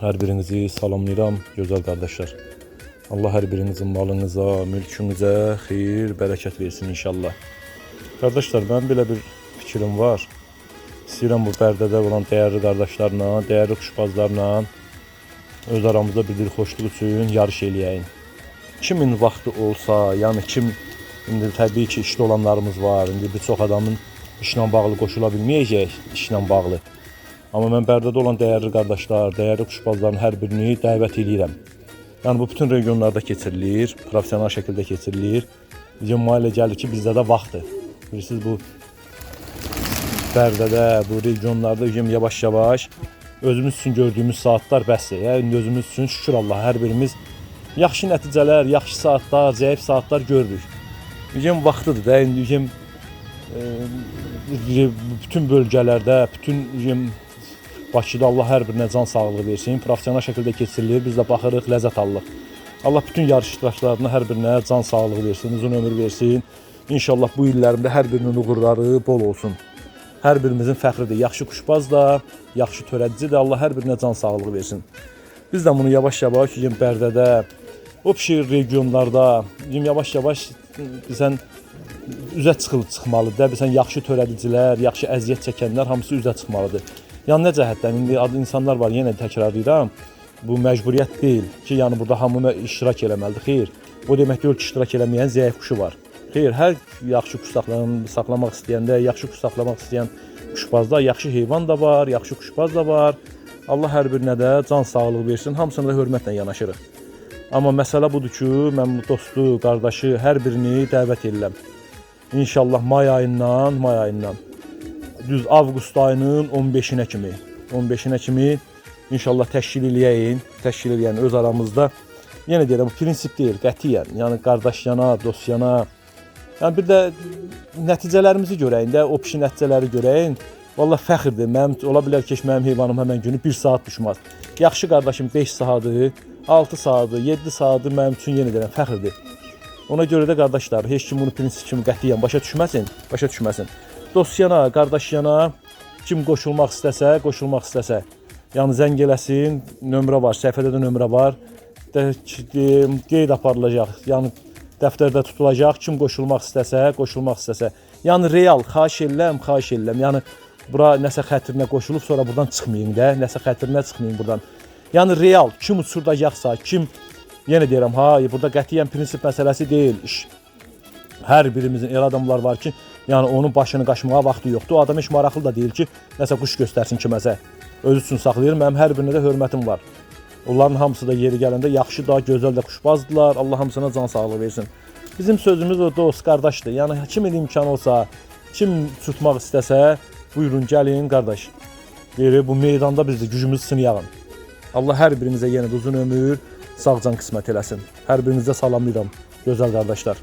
Hər birinizi salamlayıram, gözəl qardaşlar. Allah hər birinizin malınıza, mülkünüzə xeyir, bərəkət versin inşallah. Qardaşlar, mənim belə bir fikrim var. İstəyirəm bu Bərdədə olan dəyərli qardaşlarla, dəyərli quşbazlarla öz aramızda bir xoşluq üçün yarış eləyəyin. Kimin vaxtı olsa, yəni kim, indi təbii ki, işdə olanlarımız var. İndi bir çox adamın işlə bağlı qoşula bilməyəcək, işlə bağlı. Amma mən Bərdədə olan dəyərli qardaşlar, dəyərli quşbazların hər birini dəvət edirəm. Yəni bu bütün regionlarda keçirilir, professional şəkildə keçirilir. Bizim elə gəlir ki, bizdə də vaxtdır. Bilirsiniz, bu Bərdədə, bu regionlarda yavaş-yavaş özümüz üçün gördüyümüz saatlar bəsdir. Yəni özümüz üçün şükür Allah, hər birimiz yaxşı nəticələr, yaxşı saatlar, zəif saatlar gördük. Bizim vaxtıdır da, indi bütün bölgələrdə, bütün Bakıda Allah hər birinə can sağlığı versin, professional şəkildə keçirilir, biz də baxırıq, ləzzət alırıq. Allah bütün yarış iştirakçılarına hər birinə can sağlığı versin, uzun ömür versin. İnşallah bu illərində hər birinin uğurları bol olsun. Hər birimizin fəxridir, yaxşı quşbaz da, yaxşı törədici də, Allah hər birinə can sağlığı versin. Biz də bunu yavaş-yavaş Bərdədə, o pişir regionlarda yavaş-yavaş bizən üzə çıxmalıdır. Bizən yaxşı törədicilər, yaxşı əziyyət çəkənlər hamısı üzə çıxmalıdır. Yəni nə cəhətdən, indi insanlar var, yenə təkrarlayıram, bu məcburiyyət deyil ki, yəni burada hamı iştirak eləməlidir, xeyr. O demək deyil ki, iştirak eləməyən zəif quşu var. Xeyr, hər yaxşı quş saxlamaq istəyəndə, yaxşı quş saxlamaq istəyən quşbazda yaxşı heyvan da var, yaxşı quşbaz da var. Allah hər birinə də can sağlığı versin, hamısına da hörmətlə yanaşırıq. Amma məsələ budur ki, mən bu dostu, qardaşı, hər birini dəvət edirəm. İnşallah may ayından, düz avqust ayının 15-nə kimi inşallah təşkil eləyən öz aramızda. Yenə deyirəm, bu prinsip deyil, qətiyyən. Yəni qardaş yana, dost yana. Yəni bir də nəticələrimizi görəyin də, o pişi nəticələri görəyin. Vallahi fəxirdir. Ola bilər ki, mənim heyvanım həmən günü 1 saat düşməz. Yaxşı qardaşım 5 saatı, 6 saatı, 7 saatı mənim üçün yenə deyirəm, fəxirdir. Ona görə də qardaşlar, heç kim bunu prinsip kimi qətiyyən başa düşməsin. Dost yana, qardaş yana, kim qoşulmaq istəsə, yəni zəng eləsin, nömrə var, səhifədə də nömrə var, qeyd aparılacaq, yəni dəftərdə tutulacaq, kim qoşulmaq istəsə, yəni real, xahiş edirəm, yəni bura nəsə xətrinə qoşulub, sonra buradan çıxmayın buradan, yəni real, kim uçurdacaqsa, kim, yenə deyirəm, burada qətiyyən prinsip məsələsi deyil, hər birimizin elə adamlar var ki, yəni onun başını qaşımağa vaxtı yoxdur. O adam heç maraqlı da deyil ki, nəsə quş göstərsin kiməsə. Öz üçün saxlayır. Mənim hər birinə də hörmətim var. Onların hamısı da yeri gələndə yaxşı da, gözəl də quşbazdılar. Allah hamısına can sağlığı versin. Bizim sözümüz o dost, qardaşdır. Yəni kimin imkanı olsa, kim tutmaq istəsə, buyurun, gəlin qardaş. Bu meydanda biz də gücümüzü sınayalım. Allah hər birinizə yenə uzun ömür, sağ can qismət eləsin. Hər birinizə salamlayıram, gözəl qardaşlar.